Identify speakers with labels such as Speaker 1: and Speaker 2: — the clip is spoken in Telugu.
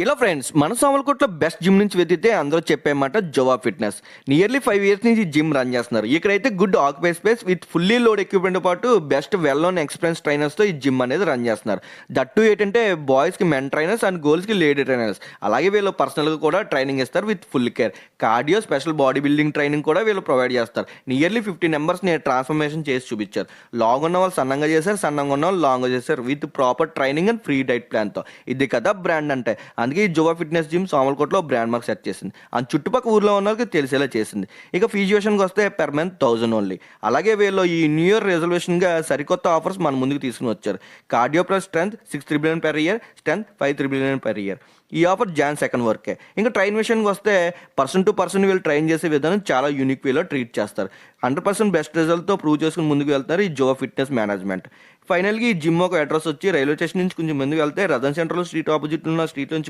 Speaker 1: ఇలా ఫ్రెండ్స్ మన సామర్లకోటలో బెస్ట్ జిమ్ నుంచి వెతికితే అందరూ చెప్పే మాట జోవా ఫిట్నెస్. నియర్లీ 5 ఇయర్స్ నుంచి జిమ్ రన్ చేస్తున్నారు. ఇక్కడైతే good occupy space with fully load equipment పాటు బెస్ట్ వెల్ నోన్ ఎక్స్పీరియన్స్ ట్రైనర్స్తో ఈ జిమ్ అనేది రన్ చేస్తున్నారు. దట్టు ఏంటంటే బాయ్స్కి మెన్ ట్రైనర్స్ అండ్ గర్ల్స్కి లేడీ ట్రైనర్స్. అలాగే వీళ్ళు పర్సనల్గా కూడా ట్రైనింగ్ ఇస్తారు with full care. Cardio special body building training కూడా వీళ్ళు ప్రొవైడ్ చేస్తారు. నియర్లీ 50 మెంబర్స్ని ట్రాన్స్ఫర్మేషన్ చేసి చూపించారు. లాంగ్ ఉన్న వాళ్ళు సన్నంగా చేశారు, సన్నంగా ఉన్న వాళ్ళు లాంగ్గా చేశారు with proper training and free diet ప్లాన్తో. ఇది కదా బ్రాండ్ అంటే. అందుకే ఈ జోవా ఫిట్నెస్ జిమ్ సామర్లకోటలో బ్రాండ్ మార్క్ సెట్ చేసింది. ఆ చుట్టుపక్కల ఊర్లో ఉన్న వాళ్ళకి తెలిసేలా చేసింది. ఇక ఫీజుయేషన్కి వస్తే పెర్ మంత్ 1000 ఓన్లీ. అలాగే వీళ్ళు ఈ న్యూ ఇయర్ రెజల్యూషన్గా సరికొత్త ఆఫర్స్ మన ముందుకు తీసుకుని వచ్చారు. Cardio plus strength 6 billion per year, strength 5 billion per year. ఈ ఆఫర్ జాన్ 2 వరకే. ఇంకా ట్రైన్ విషయానికి వస్తే పర్సన్ టు పర్సన్ వీళ్ళు ట్రైన్ చేసే విధానం చాలా యూనిక్ వేలో ట్రీట్ చేస్తారు. 100% బెస్ట్ రిజల్ట్తో ప్రూవ్ చేసుకుని ముందుకు వెళ్తారు ఈ జోవా ఫిట్నెస్ మేనేజ్మెంట్. ఫైనల్గా ఈ జిమ్ ఒక అడ్రస్ వచ్చి రైల్వే స్టేషన్ నుంచి కొంచెం ముందుకు వెళ్తే రతన్ సెంట్రల్ స్ట్రీట్ ఆపోజిట్ ఉన్న స్ట్రీట్ నుంచి